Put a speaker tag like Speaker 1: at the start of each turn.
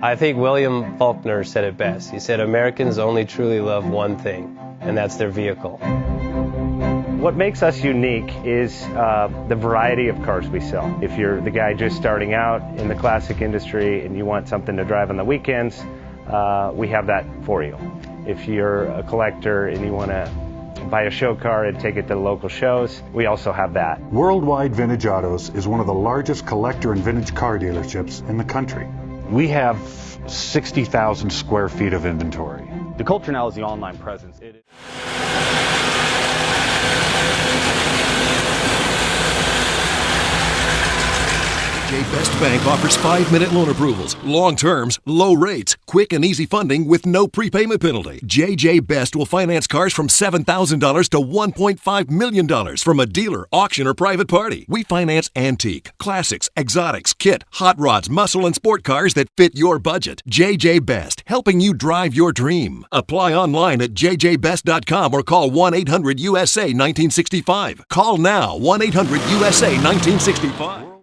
Speaker 1: I think William Faulkner said it best. He said, Americans only truly love one thing, and that's their vehicle.
Speaker 2: What makes us unique is the variety of cars we sell. If you're the guy just starting out in the classic industry and you want something to drive on the weekends, we have that for you. If you're a collector and you want to buy a show car and take it to the local shows, we also have that.
Speaker 3: Worldwide Vintage Autos is one of the largest collector and vintage car dealerships in the country. We have 60,000 square feet of inventory.
Speaker 4: The culture now is the online presence.
Speaker 5: JJ Best Bank offers 5-minute loan approvals, long terms, low rates, quick and easy funding with no prepayment penalty. JJ Best will finance cars from $7,000 to $1.5 million from a dealer, auction, or private party. We finance antique, classics, exotics, kit, hot rods, muscle, and sport cars that fit your budget. JJ Best, helping you drive your dream. Apply online at jjbest.com or call 1-800-USA-1965. Call now, 1-800-USA-1965.